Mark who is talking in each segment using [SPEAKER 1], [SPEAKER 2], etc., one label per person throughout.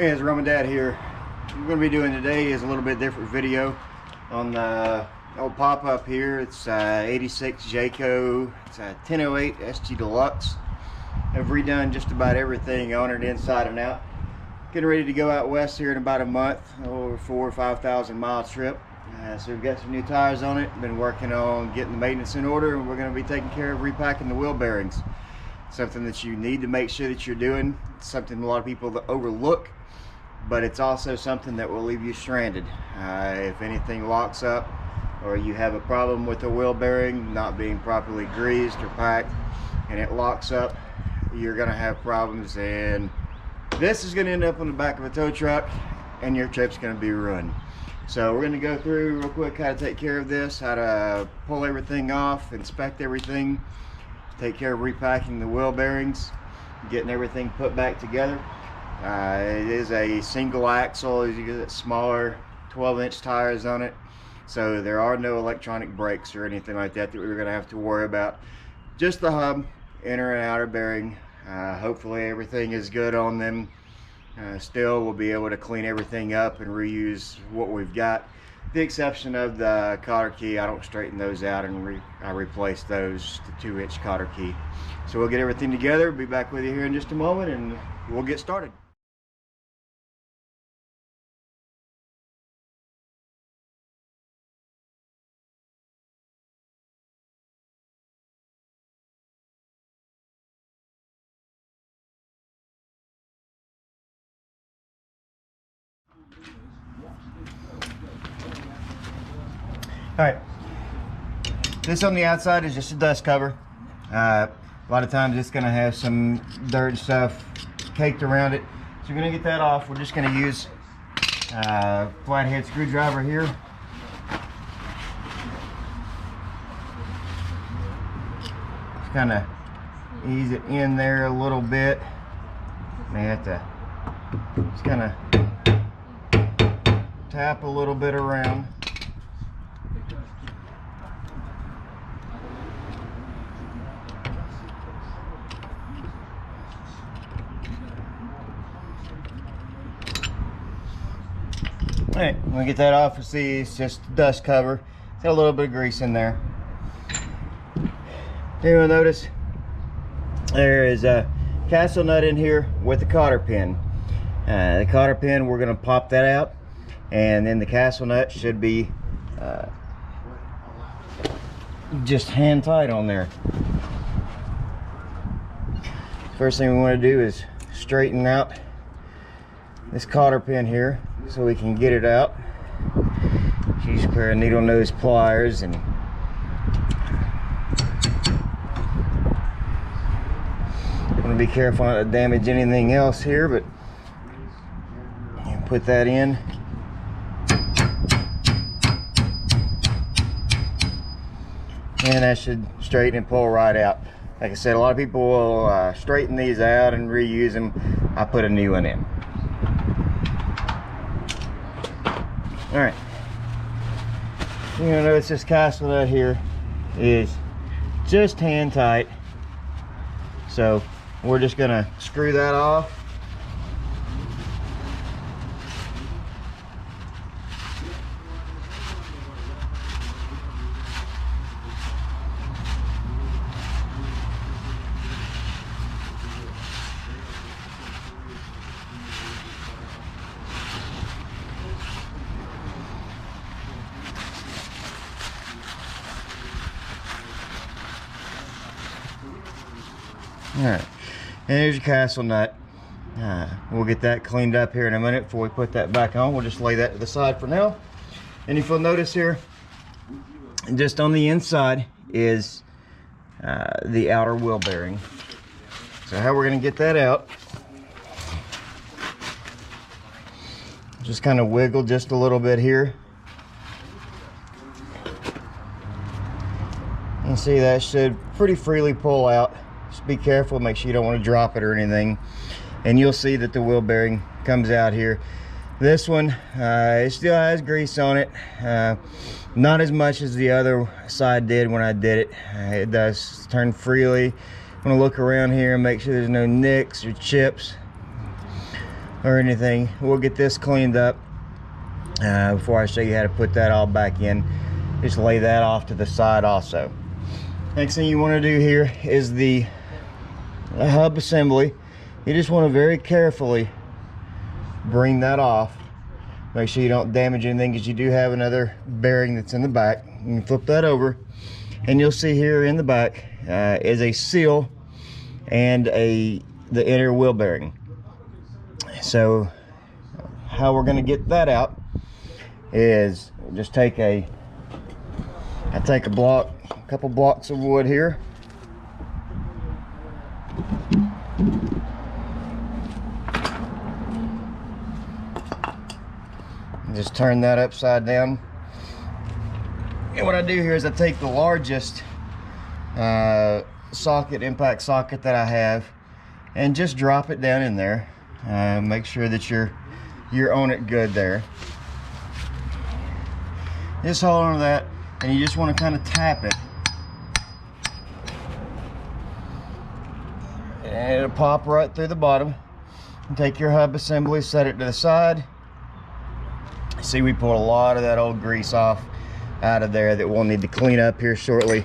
[SPEAKER 1] Hey, it's Rum and Dad here. What we're going to be doing today is a little bit different video on the old pop-up here. It's 86 Jayco. It's a 1008 SG Deluxe. I've redone just about everything on it inside and out. Getting ready to go out west here in about a month, over 4,000 or 5,000 mile trip. So we've got some new tires on it. Been working on getting the maintenance in order, and we're going to be taking care of repacking the wheel bearings. Something that you need to make sure that you're doing. It's something a lot of people overlook, but it's also something that will leave you stranded. If anything locks up or you have a problem with the wheel bearing not being properly greased or packed and it locks up, you're going to have problems, and this is going to end up on the back of a tow truck and your trip's going to be ruined. So we're going to go through real quick how to take care of this, how to pull everything off, inspect everything, take care of repacking the wheel bearings, getting everything put back together. It is a single axle. You get smaller 12-inch tires on it, so there are no electronic brakes or anything like that we're going to have to worry about. Just the hub, inner and outer bearing. Hopefully everything is good on them. Still, we'll be able to clean everything up and reuse what we've got. The exception of the cotter key, I don't straighten those out, and I replace those to 2-inch cotter key. So we'll get everything together, be back with you here in just a moment, and we'll get started. Alright, this on the outside is just a dust cover. A lot of times it's going to have some dirt and stuff caked around it. So we're going to get that off. We're just going to use a flathead screwdriver here. Just kind of ease it in there a little bit. May have to just kind of tap a little bit around. Alright, when we get that off, you'll see it's just a dust cover. It's got a little bit of grease in there. You'll notice there is a castle nut in here with a cotter pin. The cotter pin, we're going to pop that out, and then the castle nut should be just hand tight on there. First thing we want to do is straighten out this cotter pin here so we can get it out. Use a pair of needle nose pliers, and I'm going to be careful not to damage anything else here, but put that in. And that should straighten and pull right out. Like I said, a lot of people will straighten these out and reuse them. I put a new one in. Alright, you're going to notice this castle nut here is just hand tight, so we're just going to screw that off. Alright, and there's your castle nut. We'll get that cleaned up here in a minute before we put that back on. We'll just lay that to the side for now. And if you'll notice here, just on the inside is the outer wheel bearing. So how we're going to get that out, just kind of wiggle just a little bit here. You see that should pretty freely pull out. Just be careful, make sure you don't want to drop it or anything. And you'll see that the wheel bearing comes out here. This one, it still has grease on it. Not as much as the other side did when I did it. It does turn freely. I'm gonna look around here and make sure there's no nicks or chips. or anything. We'll get this cleaned up before I show you how to put that all back in. Just lay that off to the side also. Next thing you want to do here is the hub assembly. You just want to very carefully bring that off. Make sure you don't damage anything, because you do have another bearing that's in the back. You can flip that over and you'll see here in the back is a seal and the inner wheel bearing. So how we're going to get that out is just take a couple blocks of wood here. Just turn that upside down. And what I do here is I take the largest impact socket that I have, and just drop it down in there. Make sure that you're on it good there. Just hold on to that, and you just want to kind of tap it, and it'll pop right through the bottom. And take your hub assembly, set it to the side. See, we pulled a lot of that old grease off out of there that we'll need to clean up here shortly.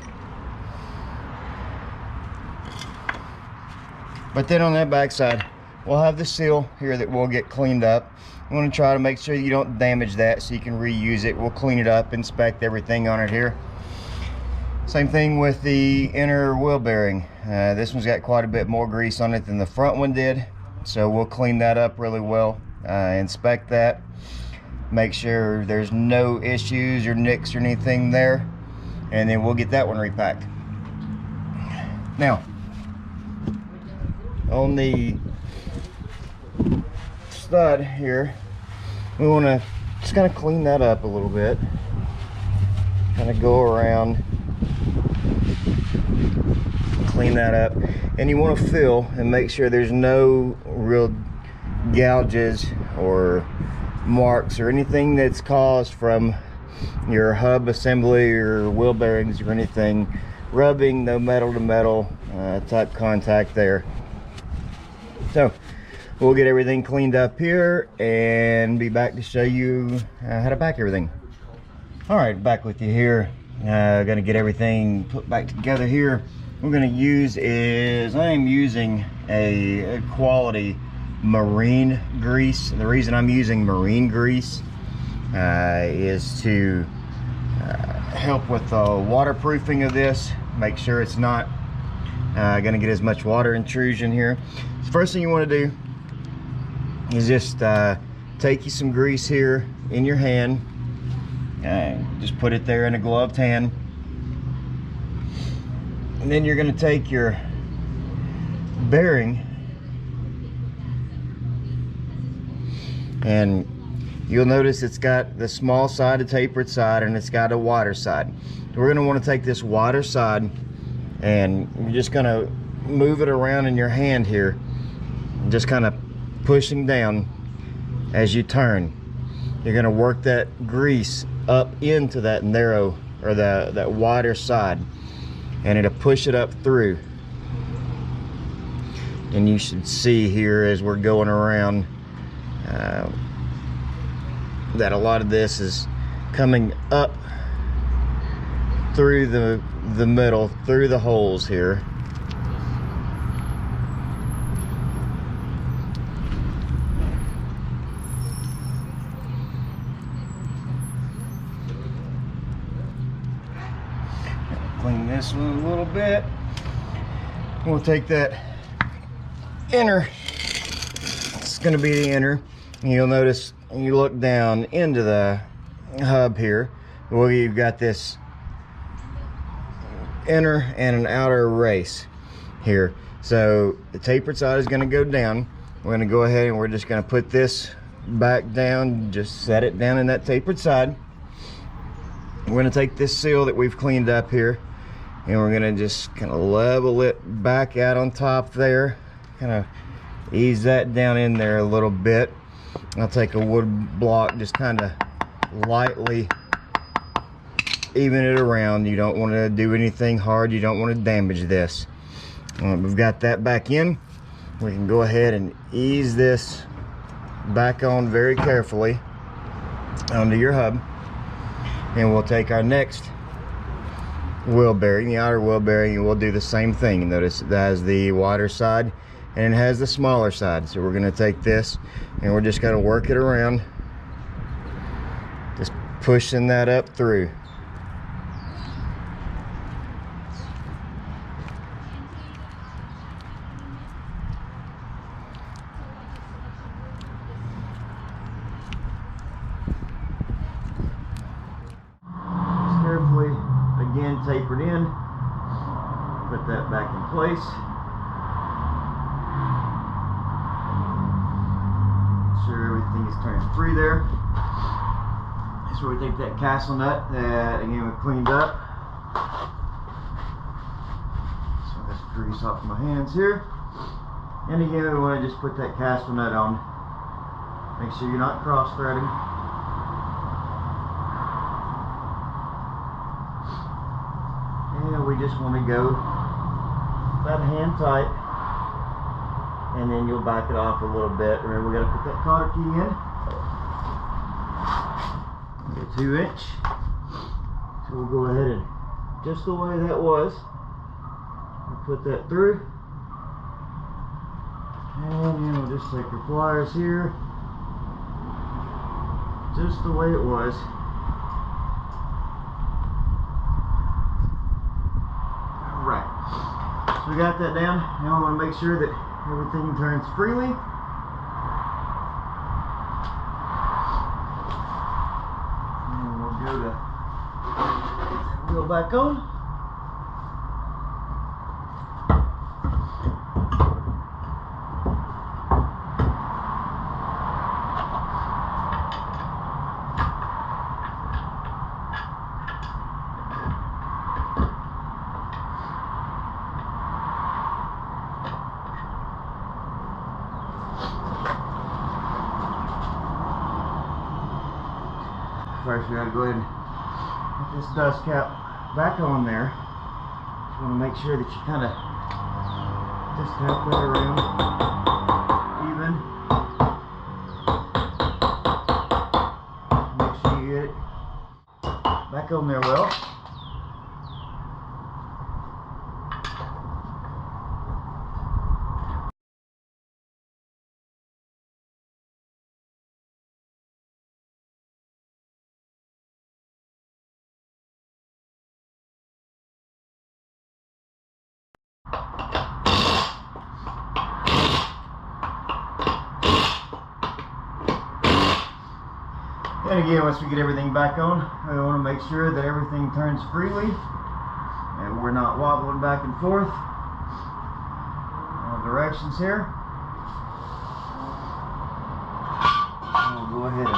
[SPEAKER 1] But then on that back side, we'll have the seal here that we'll get cleaned up. You want to try to make sure you don't damage that so you can reuse it. We'll clean it up, inspect everything on it here. Same thing with the inner wheel bearing. This one's got quite a bit more grease on it than the front one did, so we'll clean that up really well, inspect that, make sure there's no issues or nicks or anything there, and then we'll get that one repacked. Now, on the stud here, we want to just kind of clean that up a little bit, kind of go around, clean that up, and you want to feel and make sure there's no real gouges or marks or anything that's caused from your hub assembly or wheel bearings or anything rubbing, no metal to metal type contact there. So we'll get everything cleaned up here and be back to show you how to pack everything. All right, back with you here. Gonna get everything put back together here. What we're gonna use is, I am using a quality marine grease. The reason I'm using marine grease is to help with the waterproofing of this, make sure it's not gonna get as much water intrusion here. So first thing you want to do is just take you some grease here in your hand, just put it there in a gloved hand, and then you're going to take your bearing, and you'll notice it's got the small side, a tapered side, and it's got a wider side. So we're going to want to take this wider side, and you're just going to move it around in your hand here, just kind of pushing down as you turn. You're going to work that grease up into that narrow, or that wider side, and it'll push it up through. And you should see here as we're going around that a lot of this is coming up through the middle, through the holes here. Clean this one a little bit. We'll take that inner, it's going to be the inner, and you'll notice you look down into the hub here, well, you've got this inner and an outer race here. So the tapered side is going to go down. We're going to go ahead and we're just going to put this back down, just set it down in that tapered side. We're going to take this seal that we've cleaned up here, and we're going to just kind of level it back out on top there, kind of ease that down in there a little bit. I'll take a wood block, just kind of lightly even it around. You don't want to do anything hard, you don't want to damage this. We've got that back in. We can go ahead and ease this back on very carefully onto your hub, and we'll take our next wheel bearing, the outer wheel bearing, and we'll do the same thing. Notice it has the wider side and it has the smaller side. So we're going to take this and we're just going to work it around, just pushing that up through. Just carefully, again, tapered in, put that back in place. Sure everything is turned free there. That's where we take that castle nut that again we cleaned up. So that's grease off my hands here. And again we want to just put that castle nut on. Make sure you're not cross threading. And we just want to go about hand tight. And then you'll back it off a little bit. Remember, we got to put that cotter key in. Get 2 inch. So we'll go ahead and just the way that was, we'll put that through. And then we'll just take your pliers here, just the way it was. Alright. So we got that down. Now I want to make sure that everything turns freely. And we'll go to wheel back on. First, we gotta go ahead and put this dust cap back on there. Just want to make sure that you kind of just tap that around even. Make sure you get it back on there well. And again, once we get everything back on, we want to make sure that everything turns freely and we're not wobbling back and forth. All directions here. And we'll go ahead and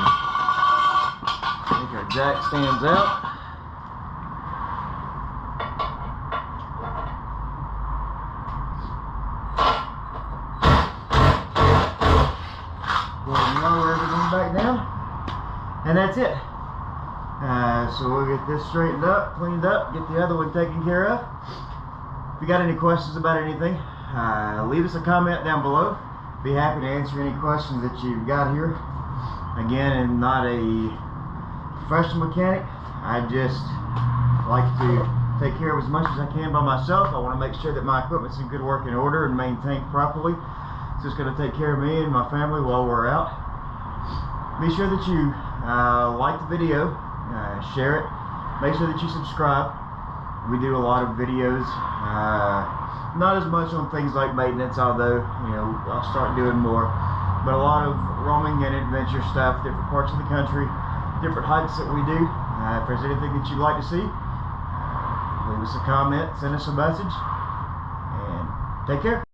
[SPEAKER 1] take our jack stands out. Go ahead and lower everything back down. And that's it. So we'll get this straightened up, cleaned up, get the other one taken care of. If you got any questions about anything, leave us a comment down below. Be happy to answer any questions that you've got here. Again, I'm not a professional mechanic. I just like to take care of as much as I can by myself. I want to make sure that my equipment's in good working order and maintained properly. It's just going to take care of me and my family while we're out. Be sure that you like the video, share it, make sure that you subscribe. We do a lot of videos, not as much on things like maintenance, although I'll start doing more, but a lot of roaming and adventure stuff, different parts of the country, different hikes that we do. If there's anything that you'd like to see, leave us a comment, send us a message, and take care.